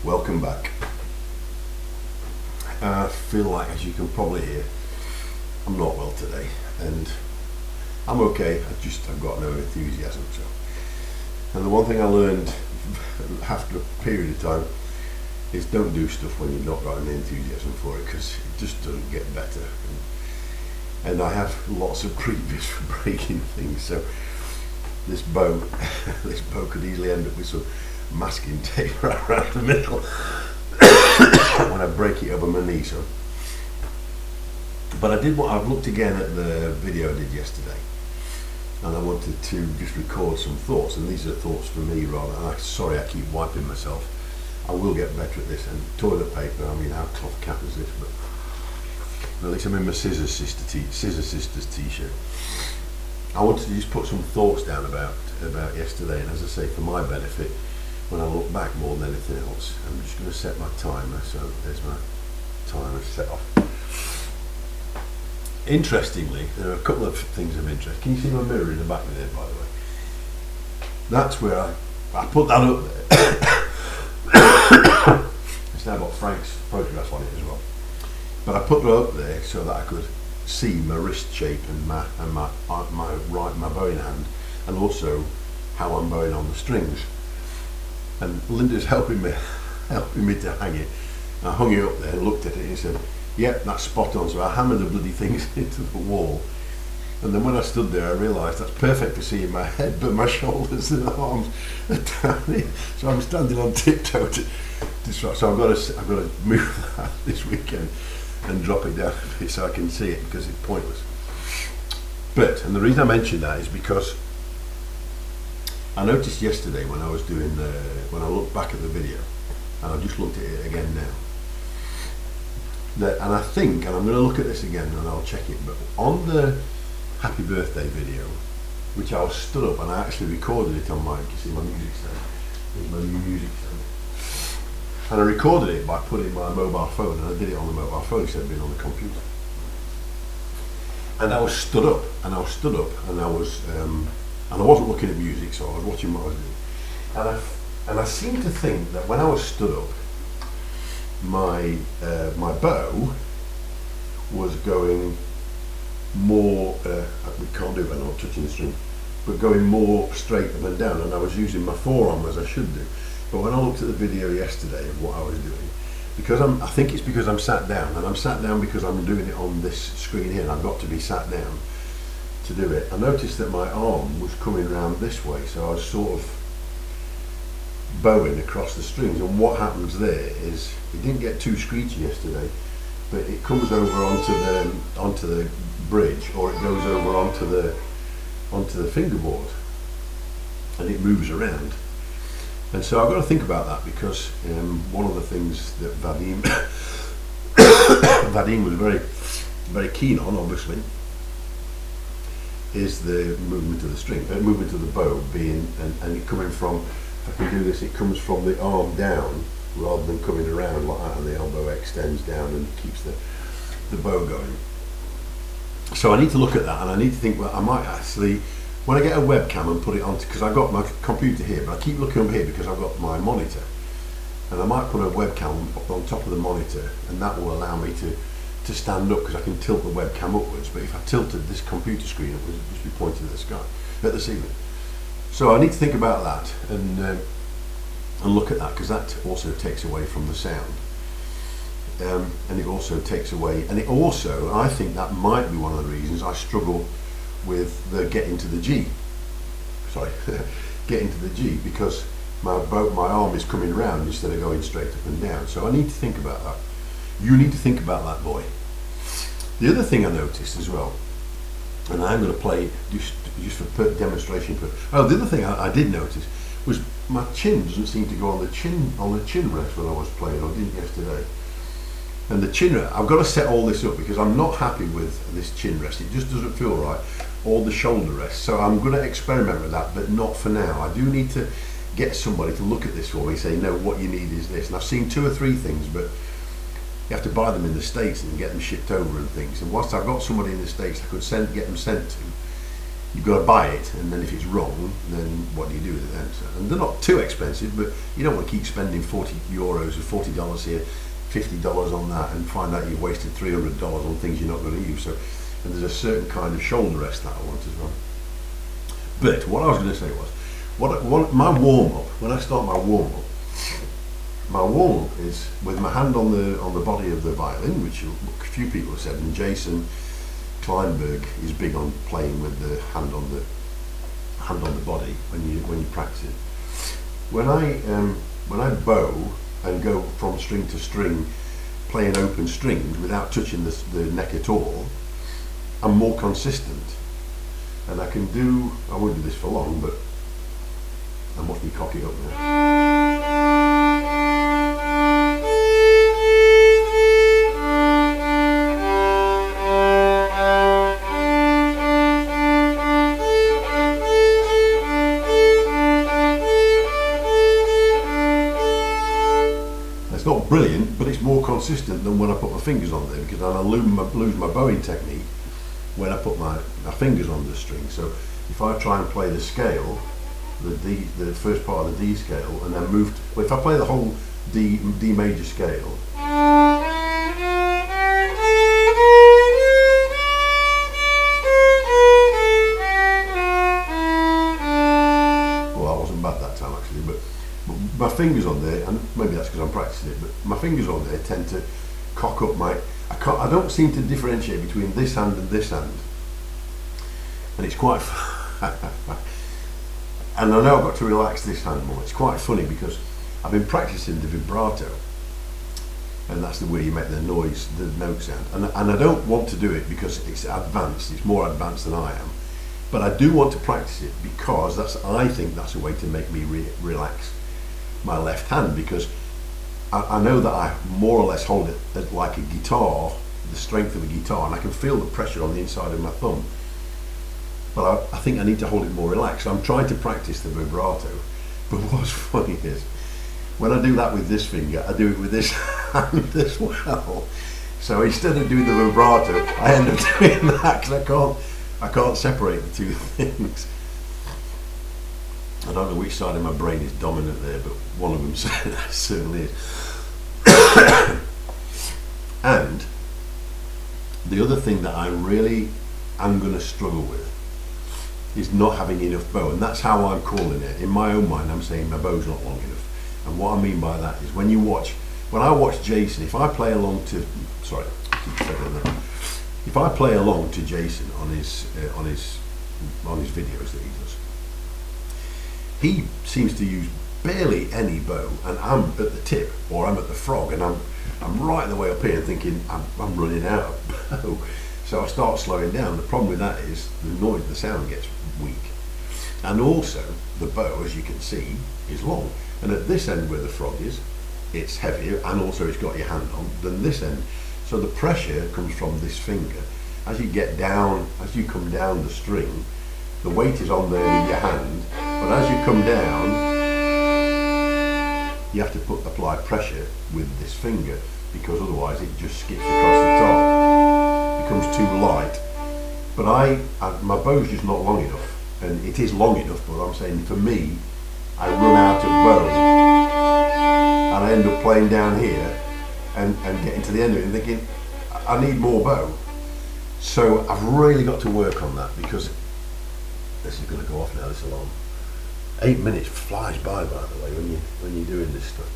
Welcome back. I feel like, as you can probably hear, I'm not well today, and I'm okay. I've got no enthusiasm. And the one thing I learned after a period of time is don't do stuff when you've not got any enthusiasm for it, because it just doesn't get better. And I have lots of previous for breaking things, so this bow could easily end up with some masking tape right around the middle when I break it over my knee. So, but I've looked again at the video I did yesterday, and I wanted to just record some thoughts, and these are thoughts for me rather. And sorry, I keep wiping myself. I will get better at this. And toilet paper, I mean, how cloth cap is this? But at least I'm in my Scissor Sisters t-shirt. I wanted to just put some thoughts down about yesterday, and as I say, for my benefit, when I look back more than anything else, I'm just going to set my timer. So there's my timer set off. Interestingly, there are a couple of things of interest. Can you see my mirror in the back of there, by the way? That's where I put that up there. It's now got Frank's photograph on it as well. But I put it up there so that I could see my wrist shape and my bowing hand, and also how I'm bowing on the strings. And Linda's helping me to hang it. I hung it up there and looked at it and said, "Yep, that's spot on." So I hammered the bloody things into the wall. And then when I stood there, I realised that's perfect to see in my head, but my shoulders and arms are down here. So I'm standing on tiptoe to so I've got to move that this weekend and drop it down a bit so I can see it, because it's pointless. And the reason I mentioned that is because I noticed yesterday when I was when I looked back at the video, and I just looked at it again now, and I think, and I'm going to look at this again and I'll check it, but on the happy birthday video, which I was stood up and I actually recorded it on my, you see my music stand, here's my new music stand, and I recorded it by putting my mobile phone, and I did it on the mobile phone instead of being on the computer. And I was stood up, and I wasn't looking at music, so I was watching what I was doing. And I seemed to think that when I was stood up, my bow was going more, we can't do it, I'm not touching the string, but going more straight up and down, and I was using my forearm as I should do. But when I looked at the video yesterday of what I was doing, because I think it's because I'm sat down, and I'm sat down because I'm doing it on this screen here, and I've got to be sat down to do it. I noticed that my arm was coming around this way, so I was sort of bowing across the strings, and what happens there is, it didn't get too screechy yesterday, but it comes over onto the bridge, or it goes over onto the fingerboard, and it moves around. And so I've got to think about that, because one of the things that Vadim was very, very keen on, obviously, is the movement of the string, movement of the bow being, and it coming from, if I can do this, it comes from the arm down rather than coming around like that, and the elbow extends down and keeps the bow going. So I need to look at that, and I need to think, well, I might actually, when I get a webcam and put it on, because I've got my computer here, but I keep looking up here because I've got my monitor, and I might put a webcam on top of the monitor, and that will allow me to stand up, because I can tilt the webcam upwards. But if I tilted this computer screen upwards, it would just be pointing at the sky, at the ceiling. So I need to think about that and look at that, because that also takes away from the sound, and it also takes away, and it also, I think that might be one of the reasons I struggle with the getting to the G, because my arm is coming round instead of going straight up and down. So I need to think about that. You need to think about that, boy. The other thing I noticed as well, and I'm going to play just for demonstration. The other thing I did notice was my chin doesn't seem to go on the chin rest when I was playing. I didn't yesterday. And the chin rest, I've got to set all this up, because I'm not happy with this chin rest. It just doesn't feel right. Or the shoulder rest. So I'm going to experiment with that, but not for now. I do need to get somebody to look at this for me, say, no, what you need is this. And I've seen 2 or 3 things, but you have to buy them in the States and get them shipped over and things. And whilst I've got somebody in the States I could get them sent to, you've got to buy it, and then if it's wrong, then what do you do with it then? So, and they're not too expensive, but you don't want to keep spending €40 or $40 here, $50 on that, and find out you've wasted $300 on things you're not going to use. So, and there's a certain kind of shoulder rest that I want as well. But what I was going to say was, my warm up, when I start my warm up is with my hand on the body of the violin, which a few people have said, and Jason Kleinberg is big on playing with the hand on the body when you practice it. When I bow and go from string to string, playing open strings without touching the neck at all, I'm more consistent, and I can do. I won't do this for long, but I must be cocky up now. Not brilliant, but it's more consistent than when I put my fingers on there, because I lose my bowing technique when I put my fingers on the string. So if I try and play the scale, the first part of the D scale, and then if I play the whole D major scale, well, I wasn't bad that time actually, but my fingers on there, and maybe that's because I'm practicing it, but my fingers on there tend to cock up I don't seem to differentiate between this hand and this hand, and it's quite and I know I've got to relax this hand more. It's quite funny because I've been practicing the vibrato, and that's the way you make the note sound, and I don't want to do it because it's advanced, it's more advanced than I am, but I do want to practice it because I think that's a way to make me relax my left hand, because I know that I more or less hold it like a guitar, the strength of a guitar, and I can feel the pressure on the inside of my thumb, but I think I need to hold it more relaxed. I'm trying to practice the vibrato, but what's funny is when I do that with this finger, I do it with this hand as well. So instead of doing the vibrato, I end up doing that because I can't separate the two things. I don't know which side of my brain is dominant there, but one of them certainly is. And the other thing that I really am going to struggle with is not having enough bow, and that's how I'm calling it. In my own mind, I'm saying my bow's not long enough. And what I mean by that is when I watch Jason, if I play along to Jason on his videos that he does, he seems to use barely any bow, and I'm at the tip or I'm at the frog, and I'm right the way up here thinking I'm running out of bow. So I start slowing down. The problem with that is the sound gets weak, and also the bow, as you can see, is long, and at this end where the frog is, it's heavier, and also it's got your hand on than this end. So the pressure comes from this finger. As you come down the string, the weight is on there with your hand, but as you come down, you have to apply pressure with this finger, because otherwise it just skips across the top, becomes too light. But my bow's just not long enough, and it is long enough, but I'm saying for me, I run out of bow, and I end up playing down here and getting to the end of it and thinking I need more bow. So I've really got to work on that, because this is going to go off now, this alarm. 8 minutes flies by the way, when you're doing this stuff.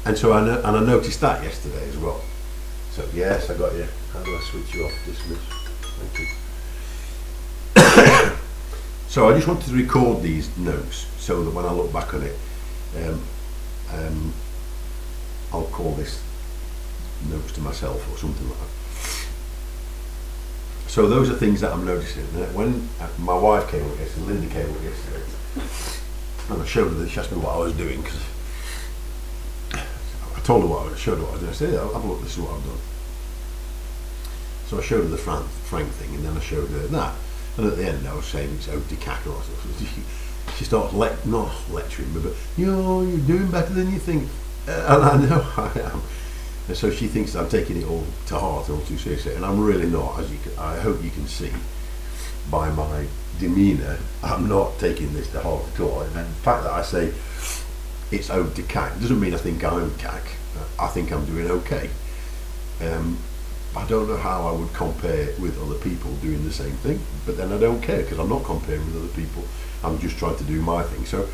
And so I noticed that yesterday as well. So yes, I got you. How do I switch you off? Dismiss. Thank you. So I just wanted to record these notes so that when I look back on it, I'll call this notes to myself or something like that. So those are things that I'm noticing. When my wife came up yesterday, Linda came up yesterday, and I showed her, she asked me what I was doing, because I told her showed her what I was doing. I said, have a look, this is what I've done. So I showed her the Frank thing, and then I showed her that. And at the end I was saying it's haute de caca or something. She starts not lecturing me, but you're doing better than you think. And I know I am. And so she thinks I'm taking it all to heart, all too seriously, and I'm really not, I hope you can see. by my demeanour, I'm not taking this to heart at all. And the fact that I say it's owed to CAC doesn't mean I think I'm CAC. I think I'm doing okay. I don't know how I would compare with other people doing the same thing, but then I don't care because I'm not comparing with other people. I'm just trying to do my thing. So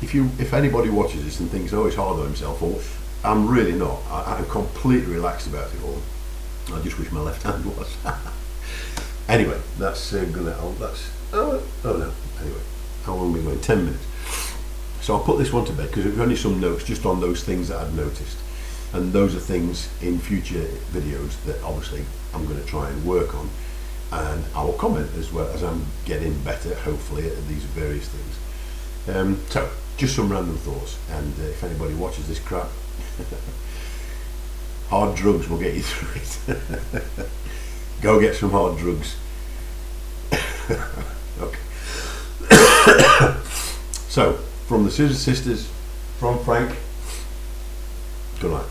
if anybody watches this and thinks, oh, it's hard on himself, or I'm really not. I'm completely relaxed about it all. I just wish my left hand was. Anyway, that's gonna. Oh, that's. Oh no. Anyway, how long are we going? 10 minutes. So I'll put this one to bed because it was only some notes just on those things that I'd noticed, and those are things in future videos that obviously I'm going to try and work on, and I will comment as well as I'm getting better, hopefully, at these various things. So just some random thoughts, and if anybody watches this crap, hard drugs will get you through it. Go get some hard drugs. Okay. So, from the Scissor Sisters, from Frank, good night.